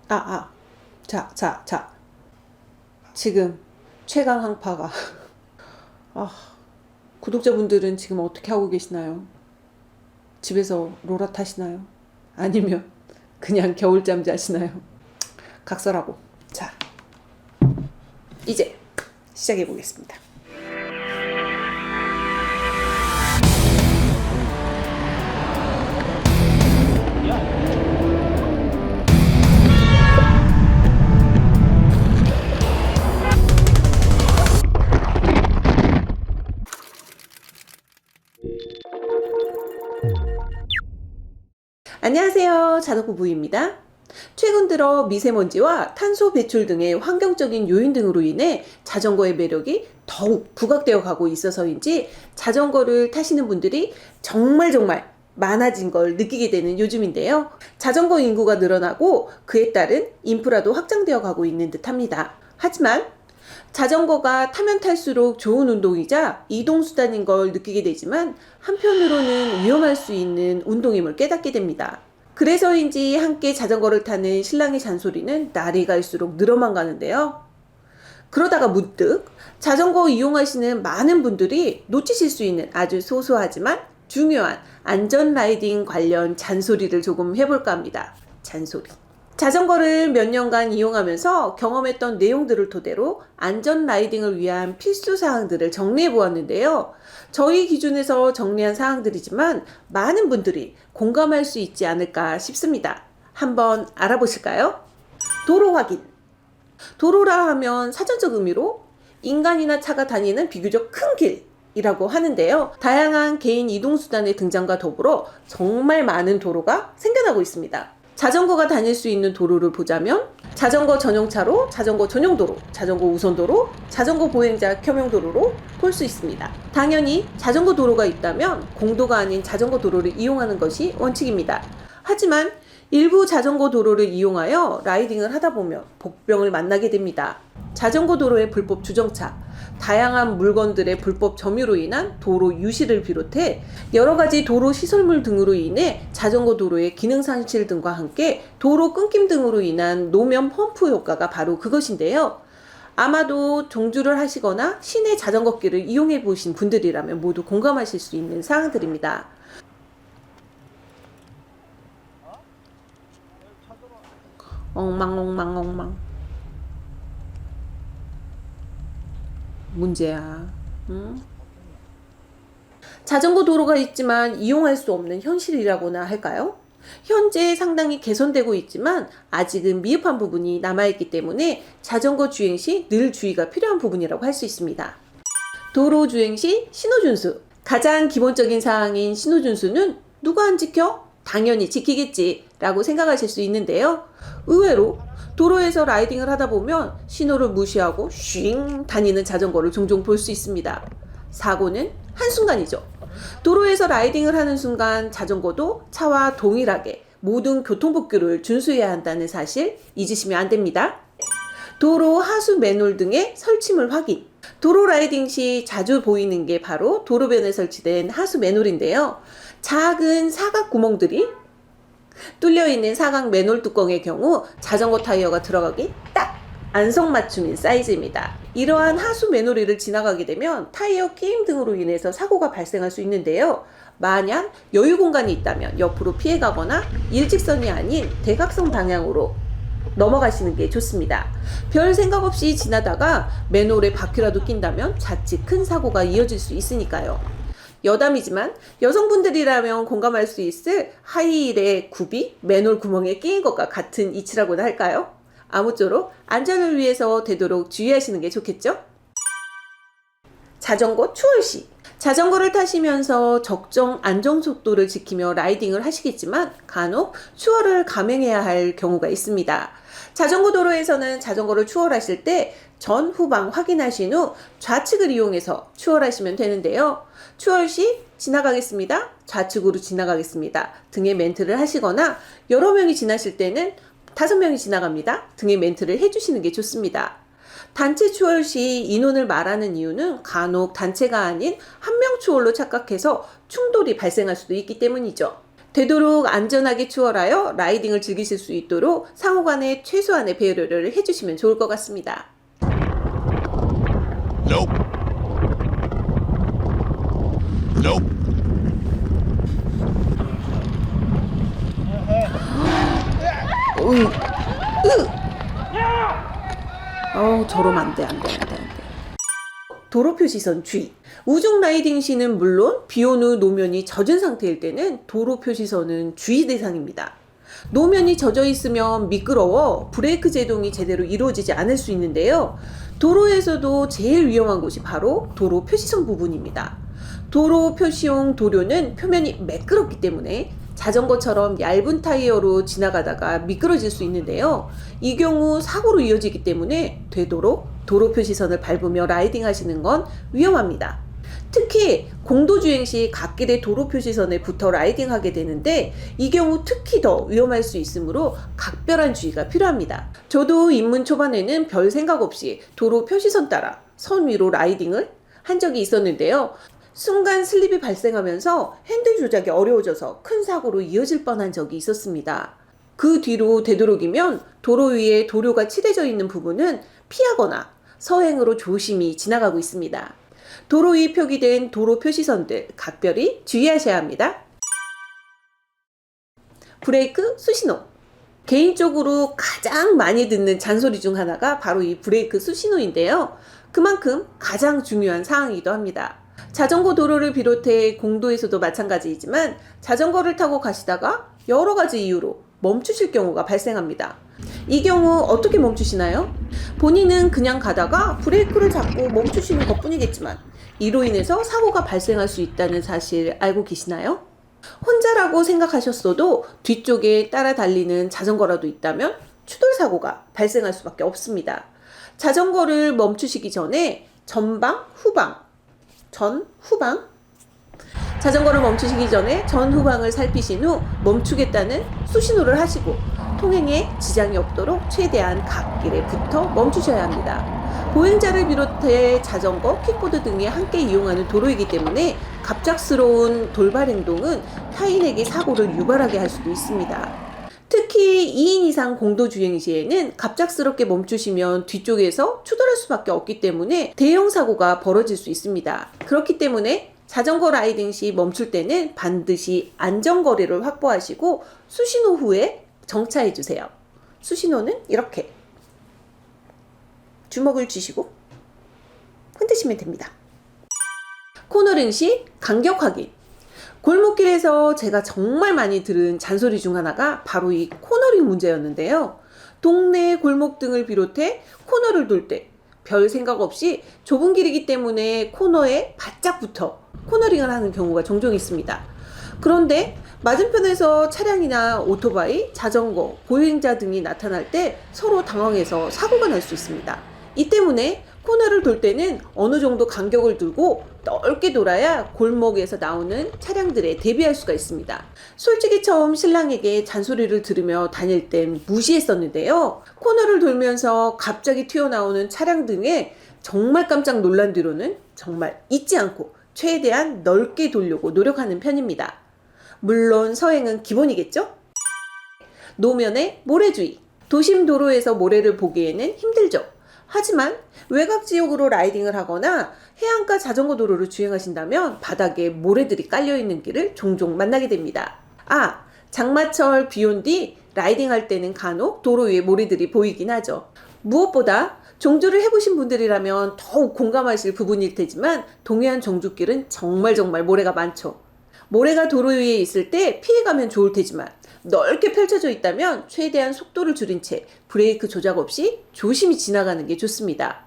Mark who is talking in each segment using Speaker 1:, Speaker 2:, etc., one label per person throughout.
Speaker 1: 자. 지금 최강 항파가 구독자분들은 지금 어떻게 하고 계시나요? 집에서 로라 타시나요? 아니면 그냥 겨울잠 자시나요? 각설하고. 자, 이제 시작해 보겠습니다. 안녕하세요. 자덕구 부입니다. 최근 들어 미세먼지와 탄소 배출 등의 환경적인 요인 등으로 인해 자전거의 매력이 더욱 부각되어 가고 있어서인지 자전거를 타시는 분들이 정말 많아진 걸 느끼게 되는 요즘인데요. 자전거 인구가 늘어나고 그에 따른 인프라도 확장되어 가고 있는 듯합니다. 하지만 자전거가 타면 탈수록 좋은 운동이자 이동수단인 걸 느끼게 되지만 한편으로는 위험할 수 있는 운동임을 깨닫게 됩니다. 그래서인지 함께 자전거를 타는 신랑의 잔소리는 날이 갈수록 늘어만 가는데요. 그러다가 문득 자전거 이용하시는 많은 분들이 놓치실 수 있는 아주 소소하지만 중요한 안전 라이딩 관련 잔소리를 조금 해볼까 합니다. 잔소리. 자전거를 몇 년간 이용하면서 경험했던 내용들을 토대로 안전 라이딩을 위한 필수 사항들을 정리해 보았는데요. 저희 기준에서 정리한 사항들이지만 많은 분들이 공감할 수 있지 않을까 싶습니다. 한번 알아보실까요? 도로 확인. 도로라 하면 사전적 의미로 인간이나 차가 다니는 비교적 큰 길이라고 하는데요. 다양한 개인 이동수단의 등장과 더불어 정말 많은 도로가 생겨나고 있습니다. 자전거가 다닐 수 있는 도로를 보자면 자전거 전용차로, 자전거 전용도로, 자전거 우선도로, 자전거 보행자 겸용도로로 볼 수 있습니다. 당연히 자전거 도로가 있다면 공도가 아닌 자전거 도로를 이용하는 것이 원칙입니다. 하지만 일부 자전거 도로를 이용하여 라이딩을 하다 보면 복병을 만나게 됩니다. 자전거 도로의 불법 주정차, 다양한 물건들의 불법 점유로 인한 도로 유실을 비롯해 여러 가지 도로 시설물 등으로 인해 자전거 도로의 기능 상실 등과 함께 도로 끊김 등으로 인한 노면 펌프 효과가 바로 그것인데요. 아마도 종주를 하시거나 시내 자전거길을 이용해 보신 분들이라면 모두 공감하실 수 있는 사항들입니다. 엉망 문제야. 응? 자전거 도로가 있지만 이용할 수 없는 현실이라고나 할까요? 현재 상당히 개선되고 있지만 아직은 미흡한 부분이 남아있기 때문에 자전거 주행 시 늘 주의가 필요한 부분이라고 할 수 있습니다. 도로 주행 시 신호준수. 가장 기본적인 사항인 신호준수는 누가 안 지켜? 당연히 지키겠지 라고 생각하실 수 있는데요. 의외로 도로에서 라이딩을 하다 보면 신호를 무시하고 쉥 다니는 자전거를 종종 볼 수 있습니다. 사고는 한순간이죠. 도로에서 라이딩을 하는 순간 자전거도 차와 동일하게 모든 교통법규를 준수해야 한다는 사실 잊으시면 안 됩니다. 도로 하수 매놀 등의 설치물 확인. 도로 라이딩 시 자주 보이는 게 바로 도로변에 설치된 하수 매놀인데요. 작은 사각 구멍들이 뚫려있는 사각 매놀 뚜껑의 경우 자전거 타이어가 들어가기 딱 안성맞춤인 사이즈입니다. 이러한 하수 매놀이를 지나가게 되면 타이어 끼임 등으로 인해서 사고가 발생할 수 있는데요. 만약 여유 공간이 있다면 옆으로 피해가거나 일직선이 아닌 대각선 방향으로 넘어가시는 게 좋습니다. 별 생각 없이 지나다가 맨홀에 바퀴라도 낀다면 자칫 큰 사고가 이어질 수 있으니까요. 여담이지만 여성분들이라면 공감할 수 있을 하이힐의 굽이 맨홀 구멍에 끼인 것과 같은 이치라고나 할까요? 아무쪼록 안전을 위해서 되도록 주의하시는 게 좋겠죠? 자전거 추월 시. 자전거를 타시면서 적정 안정 속도를 지키며 라이딩을 하시겠지만 간혹 추월을 감행해야 할 경우가 있습니다. 자전거 도로에서는 자전거를 추월하실 때 전 후방 확인하신 후 좌측을 이용해서 추월하시면 되는데요. 추월 시 지나가겠습니다, 좌측으로 지나가겠습니다 등의 멘트를 하시거나 여러 명이 지나실 때는 5명이 지나갑니다 등의 멘트를 해주시는 게 좋습니다. 단체 추월 시 인원을 말하는 이유는 간혹 단체가 아닌 한 명 추월로 착각해서 충돌이 발생할 수도 있기 때문이죠. 되도록 안전하게 추월하여 라이딩을 즐기실 수 있도록 상호 간에 최소한의 배려를 해주시면 좋을 것 같습니다.
Speaker 2: Nope. Nope.
Speaker 1: 어이, 저러면 안 돼. 도로 표시선 주의. 우중 라이딩 시는 물론 비온 후 노면이 젖은 상태일 때는 도로 표시선은 주의 대상입니다. 노면이 젖어 있으면 미끄러워 브레이크 제동이 제대로 이루어지지 않을 수 있는데요. 도로에서도 제일 위험한 곳이 바로 도로 표시선 부분입니다. 도로 표시용 도료는 표면이 매끄럽기 때문에 자전거처럼 얇은 타이어로 지나가다가 미끄러질 수 있는데요. 이 경우 사고로 이어지기 때문에 되도록 도로 표시선을 밟으며 라이딩 하시는 건 위험합니다. 특히 공도주행 시 갓길의 도로 표시선에 붙어 라이딩 하게 되는데 이 경우 특히 더 위험할 수 있으므로 각별한 주의가 필요합니다. 저도 입문 초반에는 별 생각 없이 도로 표시선 따라 선 위로 라이딩을 한 적이 있었는데요. 순간 슬립이 발생하면서 핸들 조작이 어려워져서 큰 사고로 이어질 뻔한 적이 있었습니다. 그 뒤로 되도록이면 도로 위에 도료가 칠해져 있는 부분은 피하거나 서행으로 조심히 지나가고 있습니다. 도로 위 표기된 도로 표시선들 각별히 주의하셔야 합니다. 브레이크 수신호. 개인적으로 가장 많이 듣는 잔소리 중 하나가 바로 이 브레이크 수신호인데요. 그만큼 가장 중요한 사항이기도 합니다. 자전거 도로를 비롯해 공도에서도 마찬가지이지만 자전거를 타고 가시다가 여러 가지 이유로 멈추실 경우가 발생합니다. 이 경우 어떻게 멈추시나요? 본인은 그냥 가다가 브레이크를 잡고 멈추시는 것 뿐이겠지만 이로 인해서 사고가 발생할 수 있다는 사실 알고 계시나요? 혼자라고 생각하셨어도 뒤쪽에 따라 달리는 자전거라도 있다면 추돌 사고가 발생할 수밖에 없습니다. 자전거를 멈추시기 전에 전방, 후방, 자전거를 멈추시기 전에 전 후방을 살피신 후 멈추겠다는 수신호를 하시고 통행에 지장이 없도록 최대한 갓길에 붙어 멈추셔야 합니다. 보행자를 비롯해 자전거, 킥보드 등이 함께 이용하는 도로이기 때문에 갑작스러운 돌발 행동은 타인에게 사고를 유발하게 할 수도 있습니다. 특히 2인 이상 공도 주행 시에는 갑작스럽게 멈추시면 뒤쪽에서 추돌할 수밖에 없기 때문에 대형 사고가 벌어질 수 있습니다. 그렇기 때문에 자전거 라이딩 시 멈출 때는 반드시 안전거리를 확보하시고 수신호 후에 정차해 주세요. 수신호는 이렇게 주먹을 쥐시고 흔드시면 됩니다. 코너링 시 간격 확인. 골목길에서 제가 정말 많이 들은 잔소리 중 하나가 바로 이 코너링 문제였는데요. 동네 골목 등을 비롯해 코너를 돌 때 별 생각 없이 좁은 길이기 때문에 코너에 바짝 붙어 코너링을 하는 경우가 종종 있습니다. 그런데 맞은편에서 차량이나 오토바이, 자전거, 보행자 등이 나타날 때 서로 당황해서 사고가 날 수 있습니다. 이 때문에 코너를 돌 때는 어느 정도 간격을 두고 넓게 돌아야 골목에서 나오는 차량들에 대비할 수가 있습니다. 솔직히 처음 신랑에게 잔소리를 들으며 다닐 땐 무시했었는데요. 코너를 돌면서 갑자기 튀어나오는 차량 등에 정말 깜짝 놀란 뒤로는 정말 잊지 않고 최대한 넓게 돌려고 노력하는 편입니다. 물론 서행은 기본이겠죠? 노면의 모래주의. 도심 도로에서 모래를 보기에는 힘들죠. 하지만 외곽 지역으로 라이딩을 하거나 해안가 자전거 도로를 주행하신다면 바닥에 모래들이 깔려있는 길을 종종 만나게 됩니다. 장마철 비 온 뒤 라이딩할 때는 간혹 도로 위에 모래들이 보이긴 하죠. 무엇보다 종주를 해보신 분들이라면 더욱 공감하실 부분일 테지만 동해안 종주길은 정말 모래가 많죠. 모래가 도로 위에 있을 때 피해가면 좋을 테지만 넓게 펼쳐져 있다면 최대한 속도를 줄인 채 브레이크 조작 없이 조심히 지나가는 게 좋습니다.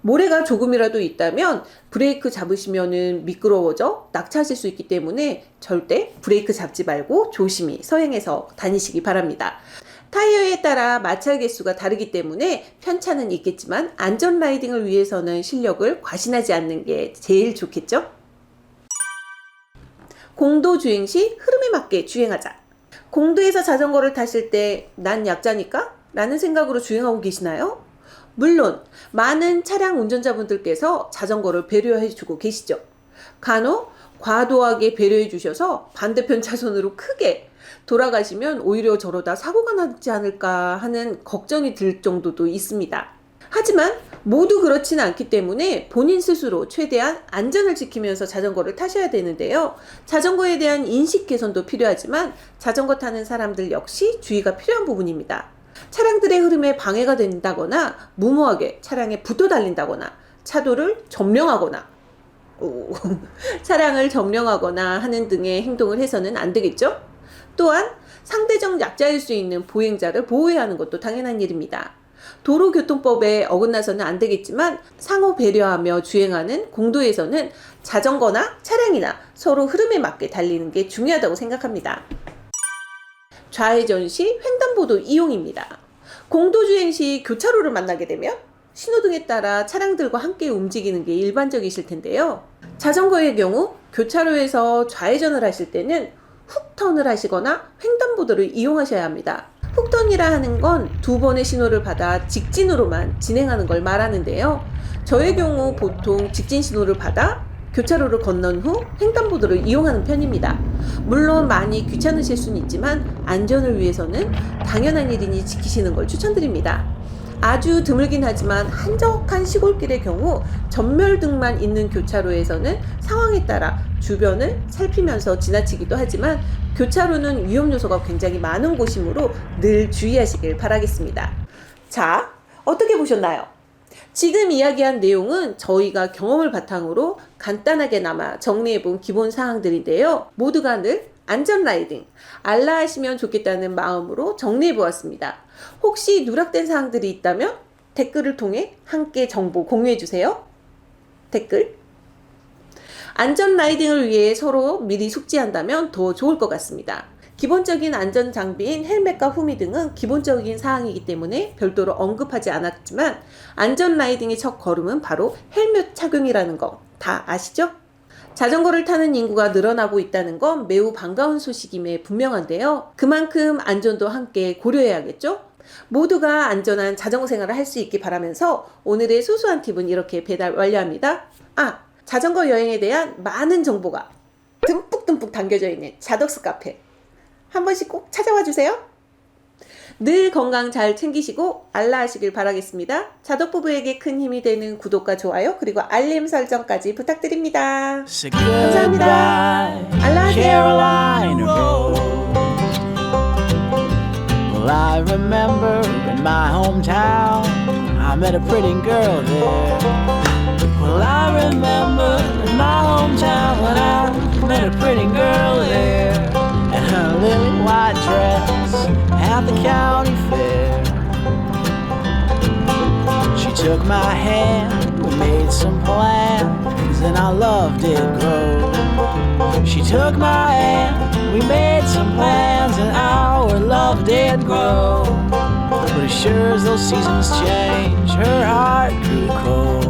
Speaker 1: 모래가 조금이라도 있다면 브레이크 잡으시면은 미끄러워져 낙차하실 수 있기 때문에 절대 브레이크 잡지 말고 조심히 서행해서 다니시기 바랍니다. 타이어에 따라 마찰 개수가 다르기 때문에 편차는 있겠지만 안전 라이딩을 위해서는 실력을 과신하지 않는 게 제일 좋겠죠? 공도 주행 시 흐름에 맞게 주행하자. 공도에서 자전거를 타실 때 난 약자니까? 라는 생각으로 주행하고 계시나요? 물론 많은 차량 운전자분들께서 자전거를 배려해주고 계시죠. 간혹 과도하게 배려해 주셔서 반대편 차선으로 크게 돌아가시면 오히려 저러다 사고가 나지 않을까 하는 걱정이 들 정도도 있습니다. 하지만 모두 그렇지는 않기 때문에 본인 스스로 최대한 안전을 지키면서 자전거를 타셔야 되는데요. 자전거에 대한 인식 개선도 필요하지만 자전거 타는 사람들 역시 주의가 필요한 부분입니다. 차량들의 흐름에 방해가 된다거나 무모하게 차량에 붙어 달린다거나 차도를 점령하거나 차량을 점령하거나 하는 등의 행동을 해서는 안 되겠죠? 또한 상대적 약자일 수 있는 보행자를 보호해야 하는 것도 당연한 일입니다. 도로교통법에 어긋나서는 안 되겠지만 상호 배려하며 주행하는 공도에서는 자전거나 차량이나 서로 흐름에 맞게 달리는 게 중요하다고 생각합니다. 좌회전 시 횡단보도 이용입니다. 공도주행 시 교차로를 만나게 되면 신호등에 따라 차량들과 함께 움직이는 게 일반적이실 텐데요. 자전거의 경우 교차로에서 좌회전을 하실 때는 훅턴을 하시거나 횡단보도를 이용하셔야 합니다. 훅턴이라 하는 건 두 번의 신호를 받아 직진으로만 진행하는 걸 말하는데요. 저의 경우 보통 직진 신호를 받아 교차로를 건넌 후 횡단보도를 이용하는 편입니다. 물론 많이 귀찮으실 수는 있지만 안전을 위해서는 당연한 일이니 지키시는 걸 추천드립니다. 아주 드물긴 하지만 한적한 시골길의 경우 전멸등만 있는 교차로에서는 상황에 따라 주변을 살피면서 지나치기도 하지만 교차로는 위험 요소가 굉장히 많은 곳이므로 늘 주의하시길 바라겠습니다. 자, 어떻게 보셨나요? 지금 이야기한 내용은 저희가 경험을 바탕으로 간단하게나마 정리해본 기본 사항들인데요. 모두가 늘 안전 라이딩, 알라하시면 좋겠다는 마음으로 정리해보았습니다. 혹시 누락된 사항들이 있다면 댓글을 통해 함께 정보 공유해주세요. 댓글. 안전 라이딩을 위해 서로 미리 숙지한다면 더 좋을 것 같습니다. 기본적인 안전 장비인 헬멧과 후미 등은 기본적인 사항이기 때문에 별도로 언급하지 않았지만 안전 라이딩의 첫 걸음은 바로 헬멧 착용이라는 거 다 아시죠? 자전거를 타는 인구가 늘어나고 있다는 건 매우 반가운 소식임에 분명한데요. 그만큼 안전도 함께 고려해야겠죠? 모두가 안전한 자전거 생활을 할 수 있길 바라면서 오늘의 소소한 팁은 이렇게 배달 완료합니다. 자전거 여행에 대한 많은 정보가 듬뿍듬뿍 담겨져 있는 자덕스 카페 한 번씩 꼭 찾아와 주세요. 늘 건강 잘 챙기시고 알라하시길 바라겠습니다. 자덕부부에게 큰 힘이 되는 구독과 좋아요 그리고 알림 설정까지 부탁드립니다. 감사합니다. 알라하세요. Well, I remember in my hometown I met a pretty girl there. Well, I remember in my hometown when I met a pretty girl there. In her little white dress at the county fair. She took my hand, we made some plans, and our love did grow. She took my hand, we made some plans, and our love did grow. But as sure as those seasons change, her heart grew cold.